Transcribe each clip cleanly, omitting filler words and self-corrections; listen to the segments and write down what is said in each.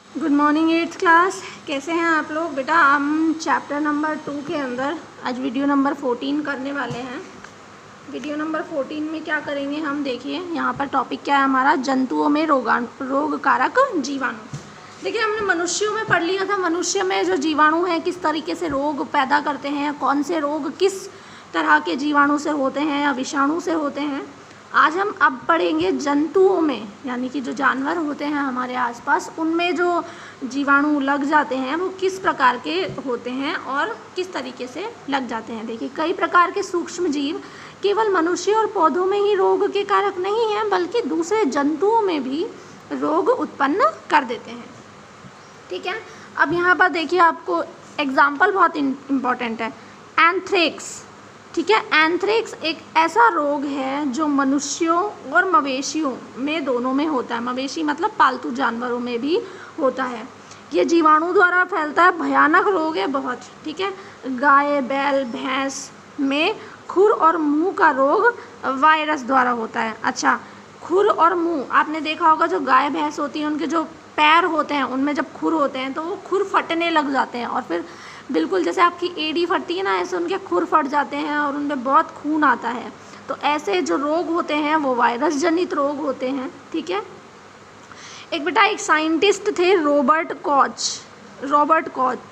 Good morning eighth class. कैसे हैं आप लोग? बेटा हम चैप्टर नंबर 2 के अंदर आज वीडियो नंबर 14 करने वाले हैं। वीडियो नंबर 14 में क्या करेंगे हम, देखिए यहाँ पर टॉपिक क्या है हमारा, जंतुओं में रोगकारक जीवाणु। देखिए हमने मनुष्यों में पढ़ लिया था, मनुष्य में जो जीवाणु हैं किस तरीके से रोग पैदा करते हैं, कौन से रोग किस तरह के जीवाणु से होते हैं या विषाणु से होते हैं। आज हम अब पढ़ेंगे जंतुओं में, यानी कि जो जानवर होते हैं हमारे आसपास, उनमें जो जीवाणु लग जाते हैं वो किस प्रकार के होते हैं और किस तरीके से लग जाते हैं। देखिए कई प्रकार के सूक्ष्म जीव केवल मनुष्य और पौधों में ही रोग के कारक नहीं हैं, बल्कि दूसरे जंतुओं में भी रोग उत्पन्न कर देते हैं। ठीक है, अब यहाँ पर देखिए आपको एग्जाम्पल बहुत इम्पॉर्टेंट है, एंथ्रेक्स। ठीक है, एंथ्रेक्स एक ऐसा रोग है जो मनुष्यों और मवेशियों में दोनों में होता है। मवेशी मतलब पालतू जानवरों में भी होता है। ये जीवाणु द्वारा फैलता है, भयानक रोग है बहुत। ठीक है, गाय बैल भैंस में खुर और मुंह का रोग वायरस द्वारा होता है। अच्छा, खुर और मुंह, आपने देखा होगा जो गाय भैंस होती हैं उनके जो पैर होते हैं उनमें जब खुर होते हैं तो वो खुर फटने लग जाते हैं, और फिर बिल्कुल जैसे आपकी एड़ी फटती है ना, ऐसे उनके खुर फट जाते हैं और उनमें बहुत खून आता है। तो ऐसे जो रोग होते हैं वो वायरस जनित रोग होते हैं। ठीक है, एक बेटा एक साइंटिस्ट थे रॉबर्ट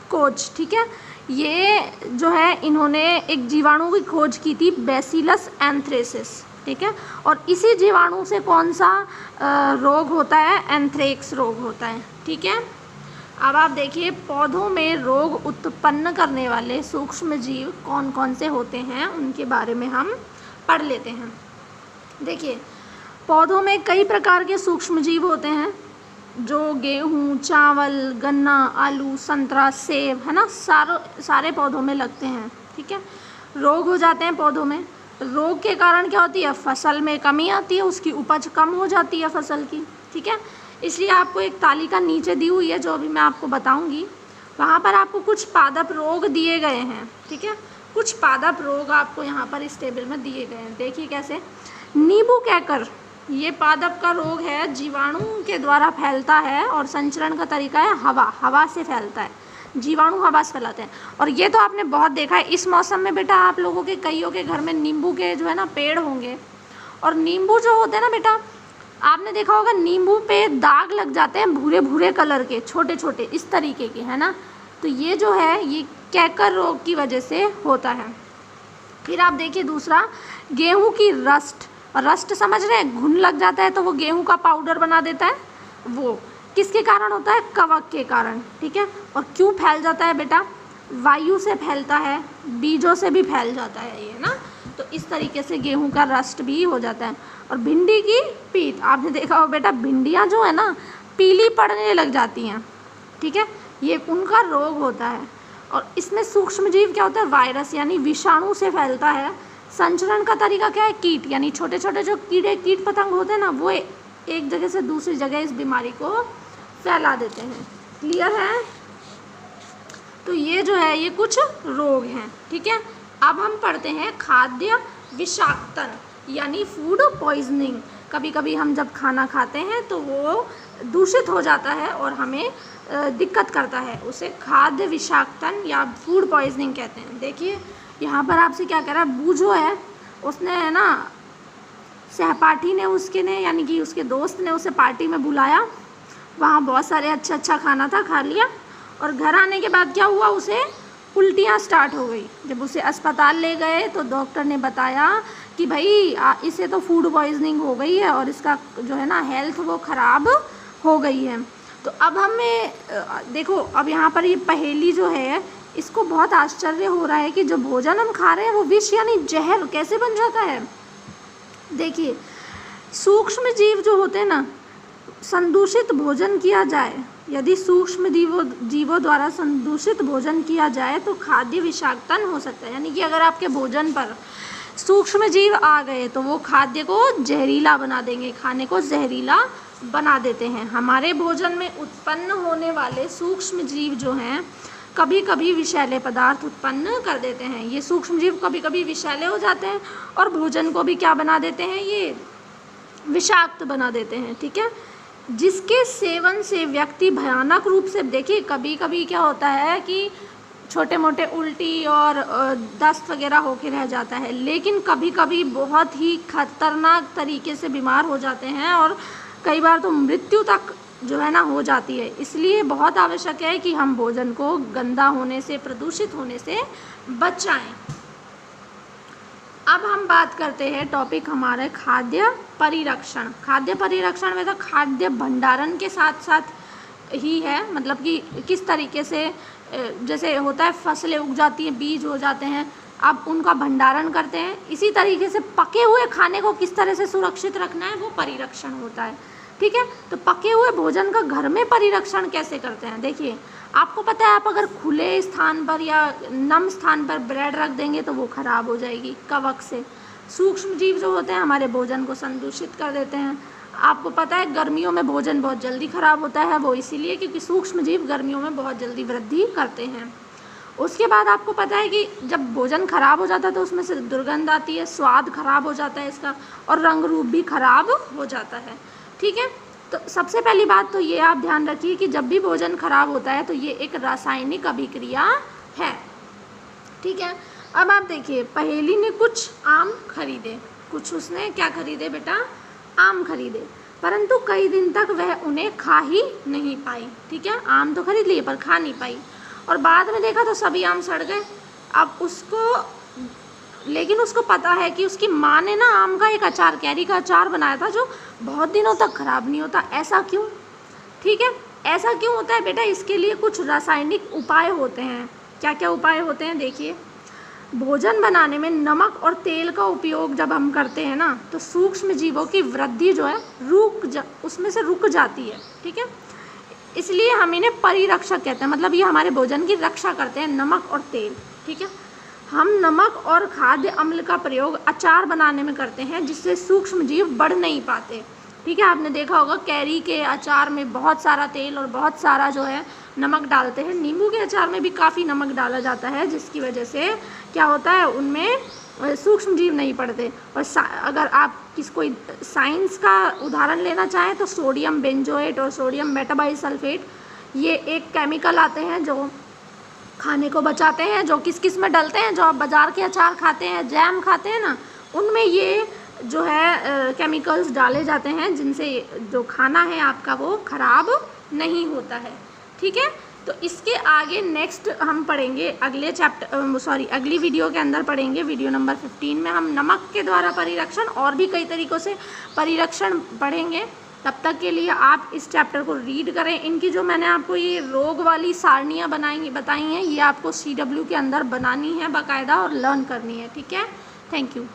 कोच। ठीक है, ये जो है इन्होंने एक जीवाणु की खोज की थी, बैसिलस एंथ्रेसिस। ठीक है, और इसी जीवाणु से कौन सा रोग होता है, एंथ्रेक्स रोग होता है। ठीक है, अब आप देखिए पौधों में रोग उत्पन्न करने वाले सूक्ष्म जीव कौन कौन से होते हैं उनके बारे में हम पढ़ लेते हैं। देखिए पौधों में कई प्रकार के सूक्ष्म जीव होते हैं जो गेहूँ, चावल, गन्ना, आलू, संतरा, सेब, है ना, सारे पौधों में लगते हैं। ठीक है, रोग हो जाते हैं पौधों में। रोग के कारण क्या होती है, फसल में कमी आती है, उसकी उपज कम हो जाती है फसल की। ठीक है, इसलिए आपको एक तालिका नीचे दी हुई है जो अभी मैं आपको बताऊंगी, वहाँ पर आपको कुछ पादप रोग दिए गए हैं। ठीक है, कुछ पादप रोग आपको यहाँ पर इस टेबल में दिए गए हैं। देखिए कैसे, नींबू कैकर, ये पादप का रोग है, जीवाणु के द्वारा फैलता है और संचरण का तरीका है हवा से फैलता है, जीवाणु हवा से फैलाते हैं। और ये तो आपने बहुत देखा है इस मौसम में बेटा, आप लोगों के कईयों के घर में नींबू के जो है ना पेड़ होंगे, और नींबू जो होते हैं ना बेटा, आपने देखा होगा नींबू पे दाग लग जाते हैं भूरे भूरे कलर के, छोटे छोटे इस तरीके के, है ना। तो ये जो है ये कैकर रोग की वजह से होता है। फिर आप देखिए दूसरा, गेहूं की रस्ट समझ रहे हैं, घुन लग जाता है तो वो गेहूं का पाउडर बना देता है, वो किसके कारण होता है, कवक के कारण। ठीक है, और क्यों फैल जाता है बेटा, वायु से फैलता है, बीजों से भी फैल जाता है ये ना। तो इस तरीके से गेहूं का रस्ट भी हो जाता है। और भिंडी की पीत, आपने देखा हो बेटा भिंडियाँ जो है ना पीली पड़ने लग जाती हैं। ठीक है, ये उनका रोग होता है। और इसमें सूक्ष्म जीव क्या होता है, वायरस यानी विषाणु से फैलता है। संचरण का तरीका क्या है, कीट, यानी छोटे छोटे जो कीट पतंग होते हैं ना, वो एक जगह से दूसरी जगह इस बीमारी को फैला देते हैं। क्लियर है? तो ये जो है ये कुछ रोग हैं। ठीक है, अब हम पढ़ते हैं खाद्य विषाक्तन यानी फूड पॉइजनिंग। कभी कभी हम जब खाना खाते हैं तो वो दूषित हो जाता है और हमें दिक्कत करता है, उसे खाद्य विषाक्तन या फूड पॉइजनिंग कहते हैं। देखिए यहाँ पर आपसे क्या कह रहा है, बूझो है, उसने है ना सहपाठी ने यानी कि उसके दोस्त ने उसे पार्टी में बुलाया, वहाँ बहुत सारे अच्छा खाना था, खा लिया, और घर आने के बाद क्या हुआ, उसे उल्टियाँ स्टार्ट हो गई। जब उसे अस्पताल ले गए तो डॉक्टर ने बताया कि भाई इसे तो फूड पॉइजनिंग हो गई है और इसका जो है ना हेल्थ वो ख़राब हो गई है। तो अब हमें देखो, अब यहाँ पर ये पहेली जो है इसको बहुत आश्चर्य हो रहा है कि जो भोजन हम खा रहे हैं वो विष यानी जहर कैसे बन जाता है। देखिए सूक्ष्म जीव जो होते हैं ना, संदूषित भोजन किया जाए, यदि सूक्ष्म जीवों द्वारा संदूषित भोजन किया जाए तो खाद्य विषाक्तन हो सकता है। यानी कि अगर आपके भोजन पर सूक्ष्म जीव आ गए तो वो खाद्य को जहरीला बना देंगे, खाने को जहरीला बना देते हैं। हमारे भोजन में उत्पन्न होने वाले सूक्ष्म जीव जो हैं कभी कभी विषैले पदार्थ उत्पन्न कर देते हैं। ये सूक्ष्म जीव कभी कभी विषैले हो जाते हैं और भोजन को भी क्या बना देते हैं, ये विषाक्त बना देते हैं। ठीक है, जिसके सेवन से व्यक्ति भयानक रूप से, देखिए कभी कभी क्या होता है कि छोटे मोटे उल्टी और दस्त वगैरह होके रह जाता है, लेकिन कभी कभी बहुत ही खतरनाक तरीके से बीमार हो जाते हैं और कई बार तो मृत्यु तक जो है ना हो जाती है। इसलिए बहुत आवश्यक है कि हम भोजन को गंदा होने से, प्रदूषित होने से बचाएं। अब हम बात करते हैं टॉपिक हमारे खाद्य परिरक्षण। खाद्य परिरक्षण में तो खाद्य भंडारण के साथ साथ ही है, मतलब कि किस तरीके से, जैसे होता है फसलें उग जाती हैं, बीज हो जाते हैं, अब उनका भंडारण करते हैं, इसी तरीके से पके हुए खाने को किस तरह से सुरक्षित रखना है वो परिरक्षण होता है। ठीक है, तो पके हुए भोजन का घर में परिरक्षण कैसे करते हैं। देखिए आपको पता है, आप अगर खुले स्थान पर या नम स्थान पर ब्रेड रख देंगे तो वो ख़राब हो जाएगी कवक से। सूक्ष्म जीव जो होते हैं हमारे भोजन को संदूषित कर देते हैं। आपको पता है गर्मियों में भोजन बहुत जल्दी ख़राब होता है, वो इसीलिए क्योंकि सूक्ष्म जीव गर्मियों में बहुत जल्दी वृद्धि करते हैं। उसके बाद आपको पता है कि जब भोजन ख़राब हो जाता है तो उसमें से दुर्गंध आती है, स्वाद खराब हो जाता है इसका, और रंग रूप भी खराब हो जाता है। ठीक है, तो सबसे पहली बात तो ये आप ध्यान रखिए कि जब भी भोजन खराब होता है तो ये एक रासायनिक अभिक्रिया है। ठीक है, अब आप देखिए, पहेली ने कुछ आम खरीदे, कुछ उसने क्या खरीदे बेटा, आम खरीदे, परंतु कई दिन तक वह उन्हें खा ही नहीं पाई। ठीक है, आम तो खरीद लिए पर खा नहीं पाई, और बाद में देखा तो सभी आम सड़ गए। अब उसको, लेकिन उसको पता है कि उसकी माँ ने ना आम का एक अचार, कैरी का अचार बनाया था जो बहुत दिनों तक खराब नहीं होता। ऐसा क्यों? ठीक है, ऐसा क्यों होता है बेटा, इसके लिए कुछ रासायनिक उपाय होते हैं। क्या क्या उपाय होते हैं देखिए। भोजन बनाने में नमक और तेल का उपयोग जब हम करते हैं ना तो सूक्ष्म जीवों की वृद्धि जो है उसमें से रुक जाती है। ठीक है, इसलिए हम इन्हें परिरक्षक कहते हैं, मतलब ये हमारे भोजन की रक्षा करते हैं, नमक और तेल। ठीक है, हम नमक और खाद्य अम्ल का प्रयोग अचार बनाने में करते हैं जिससे सूक्ष्म जीव बढ़ नहीं पाते। ठीक है, आपने देखा होगा कैरी के अचार में बहुत सारा तेल और बहुत सारा जो है नमक डालते हैं। नींबू के अचार में भी काफ़ी नमक डाला जाता है, जिसकी वजह से क्या होता है, उनमें सूक्ष्म जीव नहीं पड़ते। और अगर आप कोई साइंस का उदाहरण लेना चाहें तो सोडियम बेंजोएट और सोडियम मेटाबाइसल्फेट, ये एक केमिकल आते हैं जो खाने को बचाते हैं, जो किस किस में डलते हैं, जो आप बाज़ार के अचार खाते हैं, जैम खाते हैं ना, उनमें ये जो है केमिकल्स डाले जाते हैं जिनसे जो खाना है आपका वो ख़राब नहीं होता है। ठीक है, तो इसके आगे नेक्स्ट हम पढ़ेंगे अगले अगली वीडियो के अंदर पढ़ेंगे, वीडियो नंबर 15 में हम नमक के द्वारा परिरक्षण और भी कई तरीक़ों से परिरक्षण पढ़ेंगे। तब तक के लिए आप इस चैप्टर को रीड करें। इनकी जो मैंने आपको ये रोग वाली सारणियाँ बताई हैं, ये आपको CW के अंदर बनानी है बाकायदा और लर्न करनी है। ठीक है, थैंक यू।